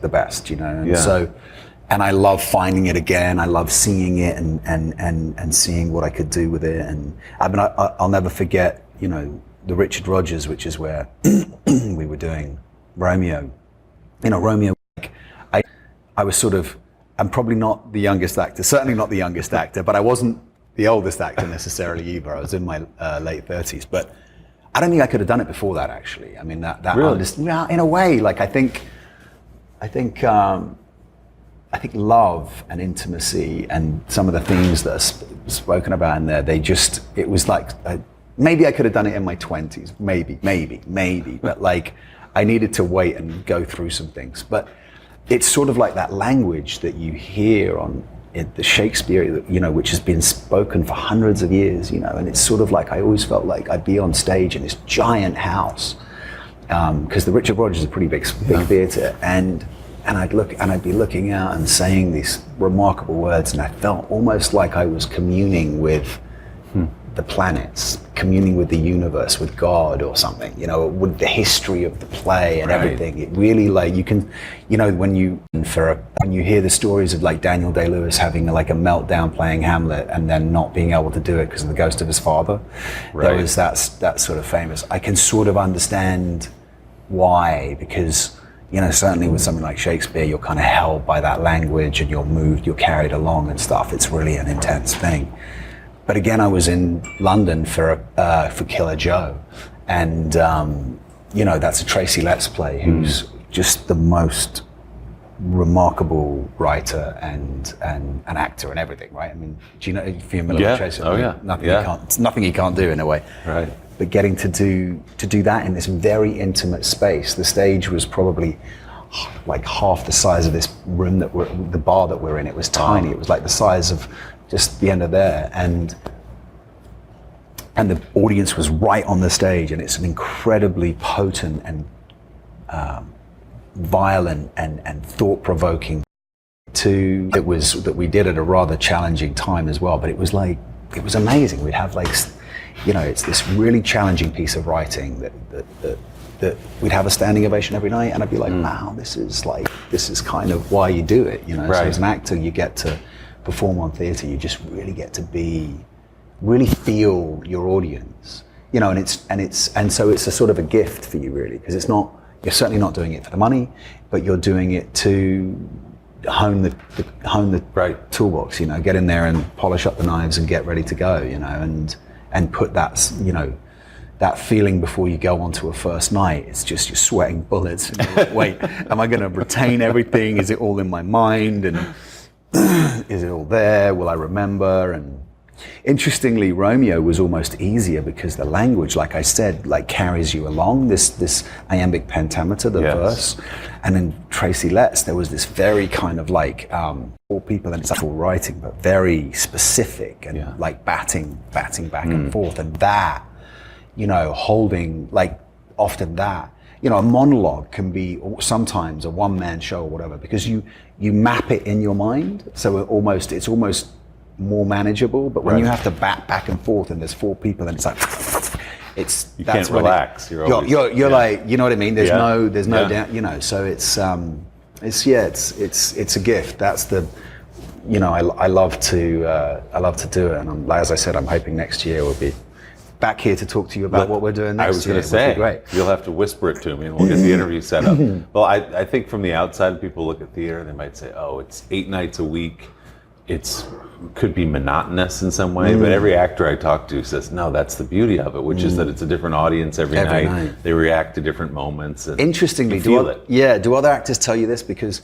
the best, you know. And so, and I love finding it again. I love seeing it and seeing what I could do with it. And I mean, I'll never forget, you know, the Richard Rodgers, which is where we were doing Romeo. You know, Romeo. I was sort of. I'm probably not the youngest actor, certainly not the youngest actor, but I wasn't the oldest actor necessarily either. I was in my late 30s, but I don't think I could have done it before that, actually. I mean, that really? Yeah, in a way, like I think love and intimacy and some of the themes that are spoken about in there, it was like, maybe I could have done it in my 20s, maybe, but like I needed to wait and go through some things. But it's sort of like that language that you hear on the Shakespeare, you know, which has been spoken for hundreds of years, you know, and it's sort of like I always felt like I'd be on stage in this giant house, because the Richard Rodgers is a pretty big theatre, and I'd be looking out and saying these remarkable words, and I felt almost like I was communing with the planets, communing with the universe, with God or something, you know, with the history of the play and everything. It really, like, you can, you know, when you hear the stories of like Daniel Day-Lewis having like a meltdown playing Hamlet and then not being able to do it because of the ghost of his father, there was that sort of famous. I can sort of understand why, because, you know, certainly with something like Shakespeare, you're kind of held by that language and you're moved, you're carried along and stuff. It's really an intense thing. But again, I was in London for Killer Joe, and you know, that's a Tracy Letts play, who's just the most remarkable writer and an actor and everything, right? I mean, do you know, if you're familiar with Tracy? Oh yeah. Nothing he can't do in a way. Right. But getting to do that in this very intimate space, the stage was probably like half the size of this room the bar that we're in. It was tiny. It was like the size of just the end of there, and the audience was right on the stage, and it's an incredibly potent and violent and thought-provoking that we did at a rather challenging time as well. But it was amazing. We'd have, like, you know, it's this really challenging piece of writing that we'd have a standing ovation every night, and I'd be like, wow, this is kind of why you do it, you know. So as an actor, you get to perform on theatre, you just really get to really feel your audience, you know, and so it's a sort of a gift for you, really, because you're certainly not doing it for the money, but you're doing it to hone the toolbox, you know, get in there and polish up the knives and get ready to go, you know, and put that, you know, that feeling before you go onto a first night. It's just you're sweating bullets and you're like, wait, am I going to retain everything? Is it all in my mind? And is it all there? Will I remember? And interestingly, Romeo was almost easier because the language, like I said, like carries you along, this iambic pentameter, the verse. And in Tracy Letts, there was this very kind of like, all people, and it's all writing, but very specific and like batting back and forth. And that, you know, holding, like, often that, you know, a monologue can be sometimes a one-man show or whatever, because you map it in your mind, so it's almost more manageable. But when you have to bat back and forth and there's four people, and it's like you can't relax. You're like, you know what I mean. There's no doubt, you know. So it's a gift. That's the, you know, I love to do it, and as I said, I'm hoping next year we'll be back here to talk to you about what we're doing next year. I was going to say, great. You'll have to whisper it to me and we'll get the interview set up. Well, I think from the outside, people look at theater and they might say, oh, it's 8 nights a week. Could be monotonous in some way, but every actor I talk to says, no, that's the beauty of it, which is that it's a differue audience every night. They react to different moments. And interestingly, do other actors tell you this? Because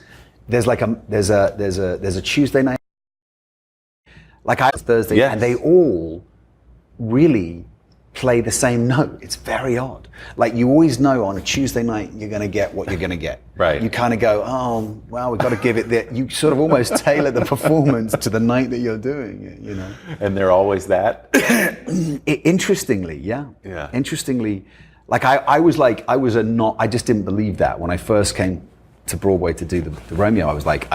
there's like there's a Tuesday night, like I Thursday, and they all really play the same note. It's very odd. Like, you always know on a Tuesday night you're going to get what you're going to get. Right. You kind of go, oh, well, we've got to give it that. You sort of almost tailor the performance to the night that you're doing it, you know. And they're always that? Interestingly, yeah. Interestingly, like I just didn't believe that when I first came to Broadway to do the Romeo, I was like,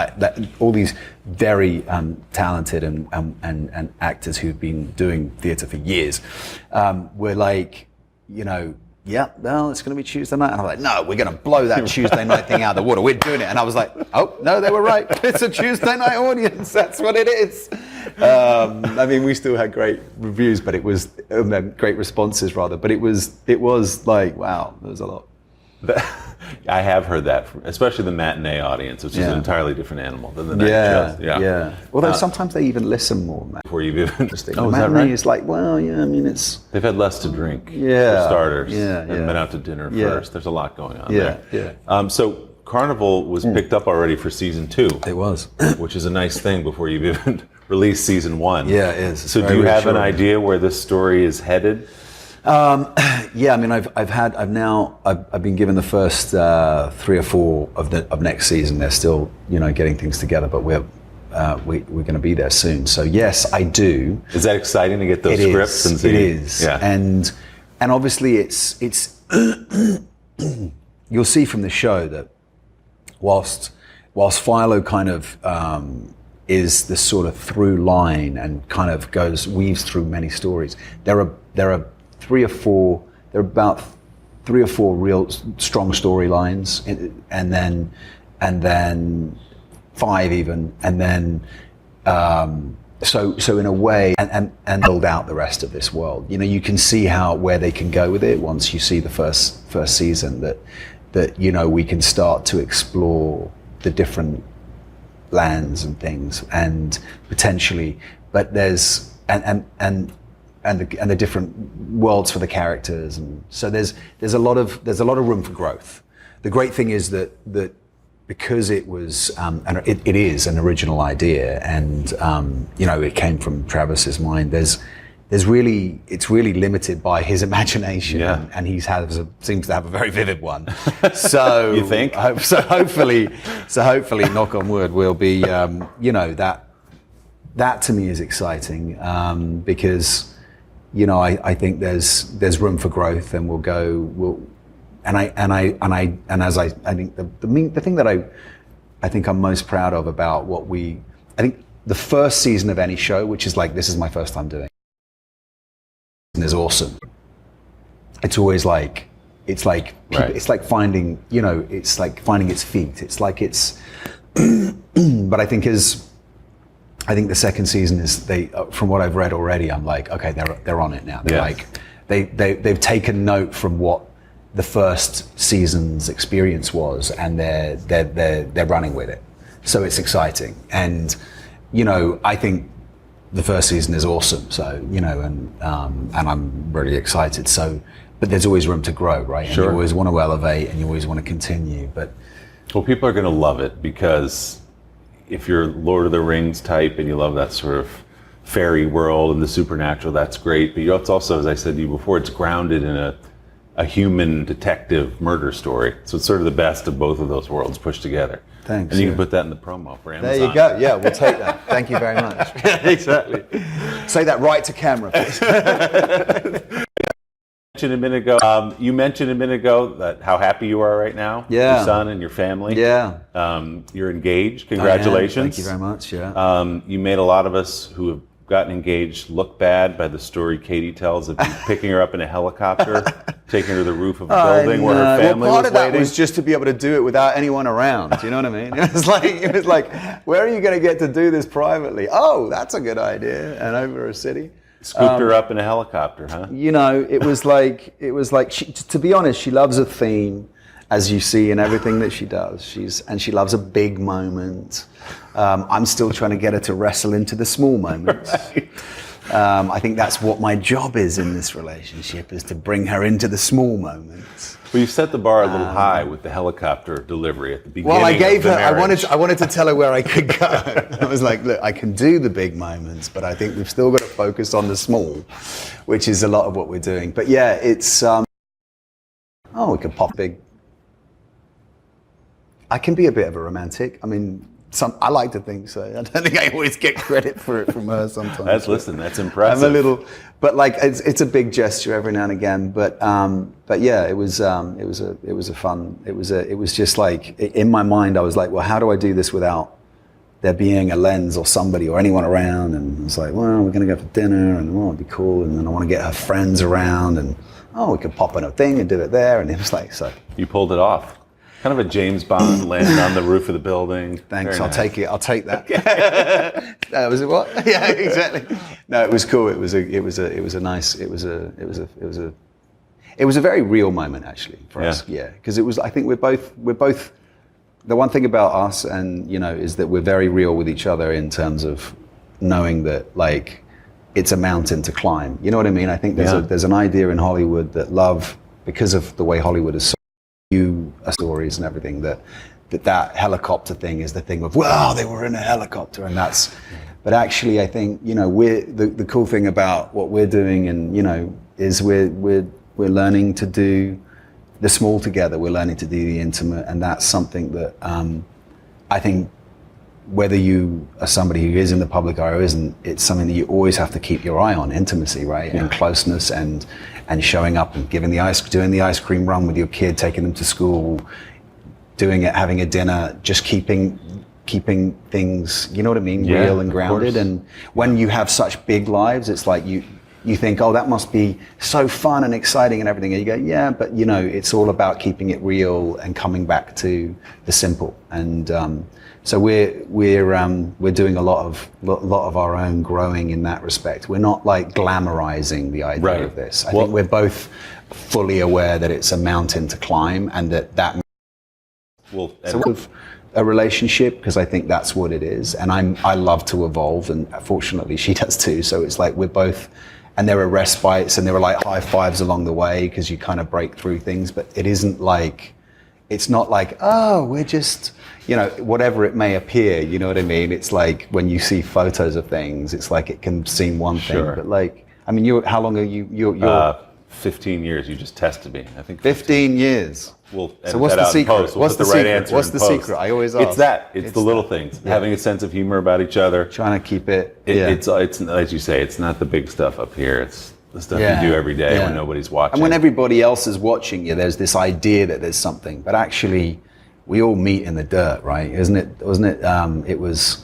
all these very talented and actors who've been doing theatre for years were like, you know, yeah, well, it's going to be Tuesday night. And I'm like, no, we're going to blow that Tuesday night thing out of the water. We're doing it. And I was like, oh, no, they were right. It's a Tuesday night audience. That's what it is. I mean, we still had great reviews, but it was great responses rather. But it was like, wow, there was a lot. I have heard that, especially the matinee audience, which is an entirely different animal than the night shows. Yeah. Although sometimes they even listen more. Before you've even The matinee is like, well, yeah, I mean, it's... They've had less to drink, for starters. They've been out to dinner first. There's a lot going on there. So Carnival was picked up already for season 2. It was. Which is a nice thing before you've even released season 1. Yeah, it is. So do you have an idea where this story is headed? Yeah, I mean, I've been given the first 3 or 4 of next season. They're still, you know, getting things together, but we're going to be there soon. So yes, I do. Is that exciting to get those scripts and see? It is. Yeah. And obviously it's you'll see from the show that whilst Philo kind of is the sort of through line and kind of weaves through many stories, there are about 3 or 4 real strong storylines, and then 5 even, and then so in a way, and build out the rest of this world. You know, you can see where they can go with it once you see the first season. That you know, we can start to explore the different lands and things, and potentially, but there's and the different worlds for the characters, and so there's a lot of room for growth. The great thing is that because it was and it is an original idea, and you know, it came from Travis's mind. It's really limited by his imagination, and he seems to have a very vivid one. So you think? So hopefully, knock on wood, we'll be you know, that to me is exciting, because, you know, I think there's room for growth, and I think the thing that I think I'm most proud of about I think the first season of any show, which is like, this is my first time doing, is awesome. It's always like, it's like finding, you know, it's like finding its feet. It's like but I think the second season is, from what I've read already, I'm like, okay, they're on it now. They're like, they've taken note from what the first season's experience was, and they're running with it. So it's exciting, and you know, I think the first season is awesome. So, you know, and I'm really excited. So, but there's always room to grow, right? And you always want to elevate, and you always want to continue. But well, people are going to love it, because if you're Lord of the Rings type and you love that sort of fairy world and the supernatural, that's great. But it's also, as I said to you before, it's grounded in a human detective murder story. So it's sort of the best of both of those worlds pushed together. Thanks. And you can put that in the promo for Amazon. There you go. Yeah, we'll take that. Thank you very much. Yeah, exactly. Say that right to camera, please. You mentioned a minute ago that how happy you are right now. Yeah. Your son and your family. Yeah. You're engaged. Congratulations. Thank you very much. Yeah. You made a lot of us who have gotten engaged look bad by the story Katie tells of you picking her up in a helicopter, taking her to the roof of a building where her family part was of that waiting. was just to be able to do it without anyone around. You know what I mean? It was like, where are you going to get to do this privately? Oh, that's a good idea. And over a city. Scooped her up in a helicopter, huh? You know, it was like to be honest, she loves a theme, as you see in everything that she does. She loves a big moment. I'm still trying to get her to wrestle into the small moments. Right. I think that's what my job is in this relationship, is to bring her into the small moments. Well, you set the bar a little high with the helicopter delivery at the beginning. Well, I gave of the her. marriage. I wanted to tell her where I could go. I was like, look, I can do the big moments, but I think we've still got to focus on the small, which is a lot of what we're doing. But yeah, it's. We could pop big. I can be a bit of a romantic. I mean, I like to think so. I don't think I always get credit for it from her sometimes. That's impressive. I'm a little, but like it's a big gesture every now and again. But yeah, it was just like in my mind I was like, well, how do I do this without there being a lens or somebody or anyone around? And I was like, well, we're going to go for dinner, and it'd be cool. And then I want to get her friends around, and we could pop on a thing and do it there. And it was like, so you pulled it off. Kind of a James Bond landing on the roof of the building. Thanks, I'll take it. I'll take that. Was it what? Yeah, exactly. No, it was cool. It was a very real moment actually for us. Yeah, because I think we're both. The one thing about us, and is that we're very real with each other in terms of knowing that like it's a mountain to climb. You know what I mean? I think there's an idea in Hollywood that love, because of the way Hollywood is. Stories and everything that helicopter thing is the thing of, wow, they were in a helicopter, and but actually I think we're the cool thing about what we're doing, and is we're learning to do the small together, we're learning to do the intimate, and that's something that I think whether you are somebody who is in the public eye or isn't, it's something that you always have to keep your eye on, intimacy, right? And closeness, and showing up and doing the ice cream run with your kid, taking them to school, doing it, having a dinner, just keeping things, you know what I mean, real and grounded. And when you have such big lives, it's like you think, oh, that must be so fun and exciting and everything. And you go, yeah, but it's all about keeping it real and coming back to the simple. And so we're doing a lot of our own growing in that respect. We're not like glamorizing the idea of this. I think we're both fully aware that it's a mountain to climb, and that a relationship, because I think that's what it is. And I love to evolve, and fortunately she does too. So it's like we're both, and there are respites and there are like high fives along the way, because you kind of break through things, but it's not like, oh, we're just, whatever it may appear, you know what I mean? It's like when you see photos of things, it's like it can seem one thing, but like, I mean, how long are you're 15 years. You just tested me. I think 15 years. So what's the secret? What's the right answer? What's the secret? I always ask. It's the little things. Having a sense of humor about each other. Trying to keep it. It's as you say, it's not the big stuff up here. It's the stuff you do every day when nobody's watching. And when everybody else is watching you, there's this idea that there's something. But actually, we all meet in the dirt, right? Isn't it? Wasn't it? It was.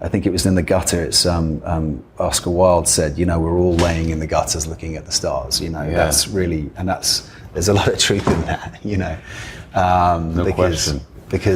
I think it was in the gutter. It's Oscar Wilde said, we're all laying in the gutters looking at the stars. That's really, and there's a lot of truth in that. No question. Because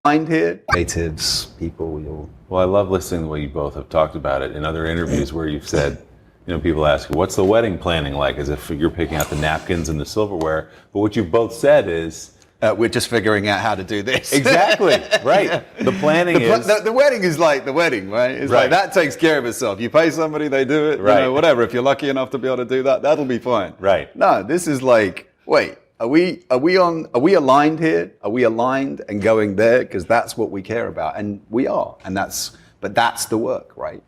mind here, creatives, people. Well, I love listening to the way you both have talked about it in other interviews where you've said, people ask you, what's the wedding planning like? As if you're picking out the napkins and the silverware. But what you've both said is, we're just figuring out how to do this. Exactly, right. The planning is... The wedding is like the wedding, right? It's like that takes care of itself. You pay somebody, they do it, right. Whatever. If you're lucky enough to be able to do that, that'll be fine. Right. No, this is like, wait, are we aligned here? Are we aligned and going there? Because that's what we care about. And we are. But that's the work, right?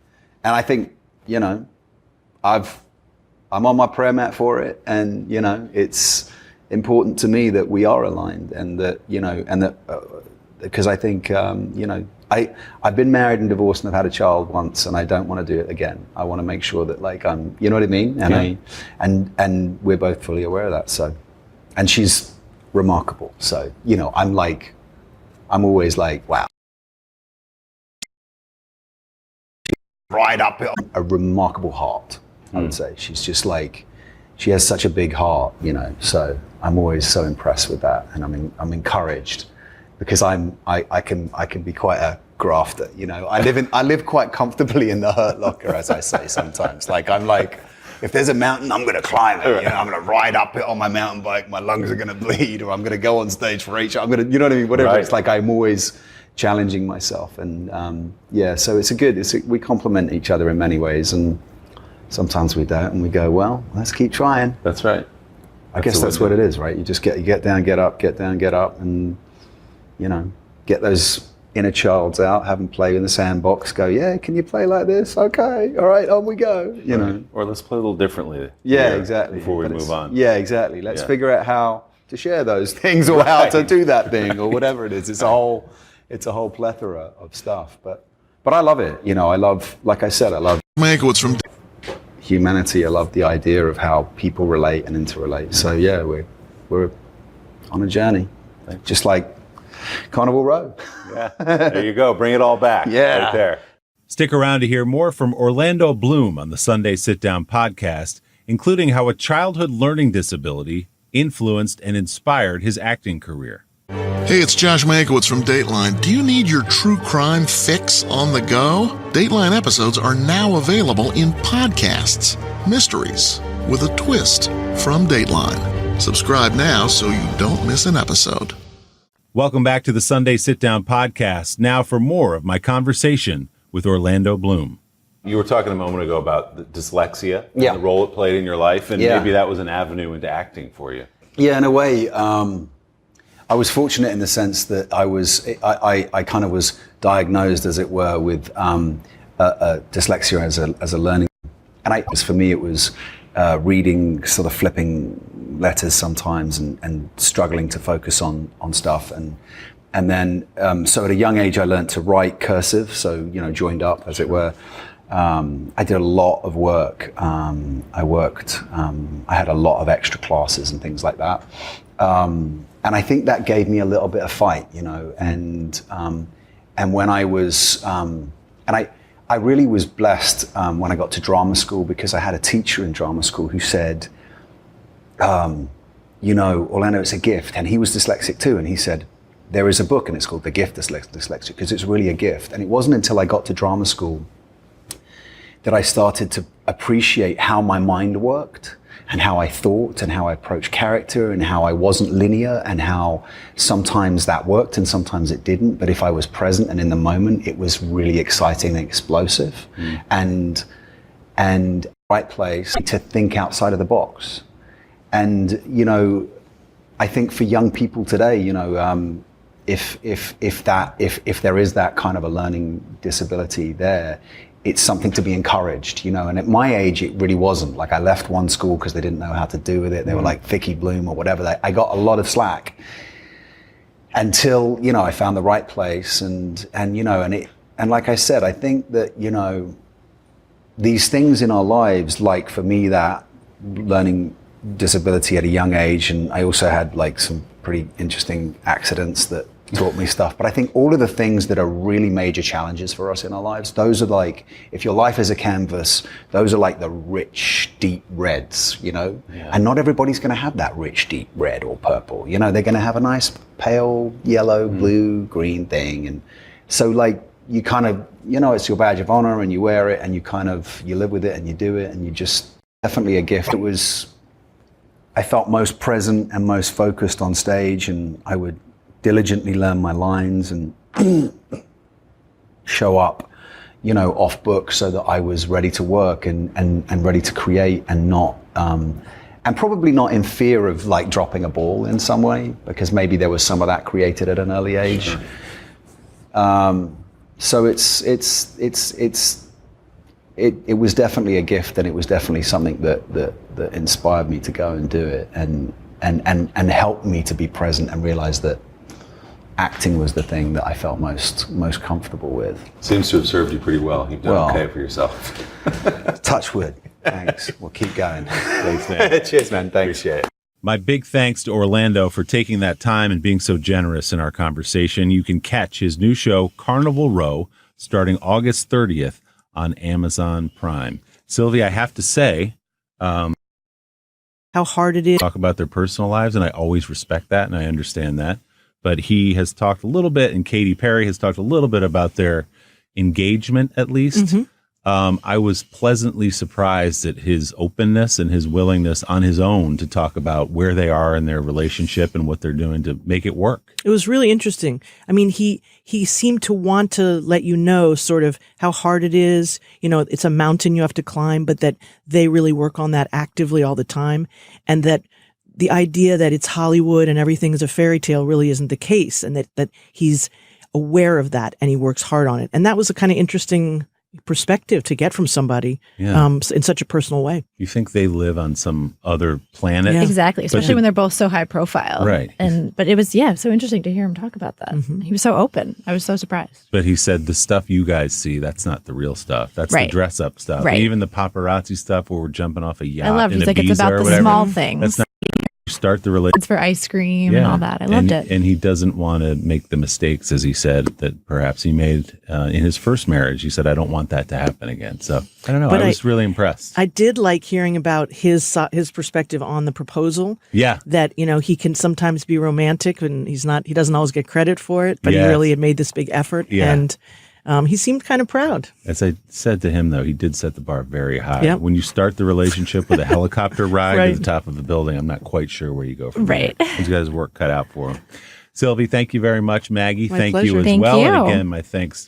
And I think, I'm on my prayer mat for it, and, it's important to me that we are aligned, and that because I think I've been married and divorced and I've had a child once, and I don't want to do it again. I want to make sure that I'm, you know what I mean, and and we're both fully aware of that. So, and she's remarkable. So I'm always like, wow, right up a remarkable heart. I would say she's just like. She has such a big heart, so I'm always so impressed with that, and I'm encouraged, because I can be quite a grafter, I live quite comfortably in the hurt locker, as I say sometimes. Like I'm like, if there's a mountain, I'm gonna climb it. I'm gonna ride up it on my mountain bike. My lungs are gonna bleed, or I'm gonna go on stage for each. I'm gonna, you know what I mean? Whatever. Right. It's like I'm always challenging myself, and so we complement each other in many ways, and. Sometimes we don't, and we go, well, let's keep trying. That's right. I guess that's what it is, right? You just get down, get up, and, get those inner childs out, have them play in the sandbox, go, yeah, can you play like this? Okay, all right, on we go, know. Or let's play a little differently. Yeah, exactly. Before we move on. Yeah, exactly. Let's figure out how to share those things, or how to do that thing, or whatever it is. It's it's a whole plethora of stuff. But I love it. You know, I love, like I said, I love Mankiewicz from humanity. I love the idea of how people relate and interrelate. So yeah, we're on a journey, just like Carnival Row. Yeah, there you go. Bring it all back. Yeah. Right there. Stick around to hear more from Orlando Bloom on the Sunday Sit Down podcast, including how a childhood learning disability influenced and inspired his acting career. Hey, it's Josh Mankiewicz from Dateline. Do you need your true crime fix on the go? Dateline episodes are now available in podcasts. Mysteries with a twist from Dateline. Subscribe now so you don't miss an episode. Welcome back to the Sunday Sit Down podcast. Now for more of my conversation with Orlando Bloom. You were talking a moment ago about the dyslexia and Yeah. the role it played in your life, and Yeah. maybe that was an avenue into acting for you. Yeah, in a way, I was fortunate in the sense that I kind of was diagnosed, as it were, with dyslexia as a learning. And for me, it was reading, sort of flipping letters sometimes, and struggling to focus on stuff. And then, so at a young age, I learned to write cursive, so, you know, joined up, as it were. I did a lot of work. I worked, I had a lot of extra classes and things like that. And I think that gave me a little bit of fight, you know, and when I was, and I really was blessed when I got to drama school, because I had a teacher in drama school who said, you know, Orlando, it's a gift. And he was dyslexic too. And he said, there is a book and it's called The Gift of Dyslexia, because it's really a gift. And it wasn't until I got to drama school that I started to appreciate how my mind worked, and how I thought, and how I approached character, and how I wasn't linear, and how sometimes that worked and sometimes it didn't. But if I was present and in the moment, it was really exciting and explosive. And right place to think outside of the box. And, you know, I think for young people today, you know, if there is that kind of a learning disability there, it's something to be encouraged, you know. And at my age, it really wasn't. Like, I left one school because they didn't know how to do with it. They were like Vicky Bloom or whatever. I got a lot of slack until, you know, I found the right place, and you know, and like I said, I think that, you know, these things in our lives, like for me, that learning disability at a young age, and I also had like some pretty interesting accidents that taught me stuff. But I think all of the things that are really major challenges for us in our lives, those are like, if your life is a canvas, those are like the rich, deep reds, you know? Yeah. And not everybody's going to have that rich, deep red or purple. You know, they're going to have a nice pale yellow, blue, green thing. And so like, you kind of, you know, it's your badge of honor, and you wear it, and you live with it, and you do it, and you just, definitely a gift. It was, I felt most present and most focused on stage, and I would diligently learn my lines and show up, you know, off book, so that I was ready to work and ready to create, and not, and probably not in fear of like dropping a ball in some way, because maybe there was some of that created at an early age. So it was definitely a gift, and it was definitely something that inspired me to go and do it, and helped me to be present and realize that acting was the thing that I felt most comfortable with. Seems to have served you pretty well. You've done okay for yourself. Touch wood. Thanks. We'll keep going. Thanks, man. Cheers, man. Thanks. Appreciate it. My big thanks to Orlando for taking that time and being so generous in our conversation. You can catch his new show, Carnival Row, starting August 30th on Amazon Prime. Sylvie, I have to say, how hard it is. Talk about their personal lives, and I always respect that, and I understand that. But he has talked a little bit, and Katy Perry has talked a little bit about their engagement, at least. Mm-hmm. I was pleasantly surprised at his openness and his willingness on his own to talk about where they are in their relationship and what they're doing to make it work. It was really interesting. I mean, he seemed to want to let you know sort of how hard it is. You know, it's a mountain you have to climb, but that they really work on that actively all the time. And that the idea that it's Hollywood and everything is a fairy tale really isn't the case. And that he's aware of that and he works hard on it. And that was a kind of interesting perspective to get from somebody in such a personal way. You think they live on some other planet? Yeah. Exactly, especially when they're both so high profile. Right. But it was so interesting to hear him talk about that. Mm-hmm. He was so open. I was so surprised. But he said the stuff you guys see, that's not the real stuff. That's the Right. dress up stuff. Right. And even the paparazzi stuff where we're jumping off a yacht. I loved it. in He's like, it's Ibiza about or the whatever. small things. That's not you start the relationship. It's for ice cream and all that. I loved it. And he doesn't want to make the mistakes, as he said, that perhaps he made in his first marriage. He said, I don't want that to happen again. So I don't know. But I was really impressed. I did like hearing about his perspective on the proposal. Yeah. That, he can sometimes be romantic and he doesn't always get credit for it, but he Yes. really had made this big effort. Yeah. And he seemed kind of proud. As I said to him, though, he did set the bar very high. Yep. When you start the relationship with a helicopter ride Right. to the top of the building, I'm not quite sure where you go from Right. there. He's got his work cut out for him. Sylvie, thank you very much. Maggie, My thank pleasure. you as Thank well. you. And again, my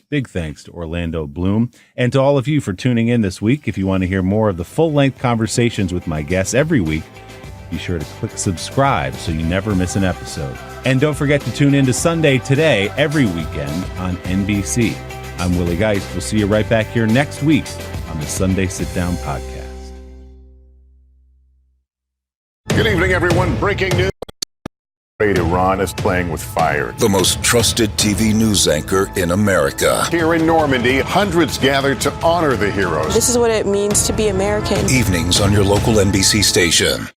big thanks to Orlando Bloom and to all of you for tuning in this week. If you want to hear more of the full-length conversations with my guests every week, be sure to click subscribe so you never miss an episode. And don't forget to tune in to Sunday Today every weekend on NBC. I'm Willie Geist. We'll see you right back here next week on the Sunday Sit Down podcast. Good evening, everyone. Breaking news. Iran is playing with fire. The most trusted TV news anchor in America. Here in Normandy, hundreds gathered to honor the heroes. This is what it means to be American. Evenings on your local NBC station.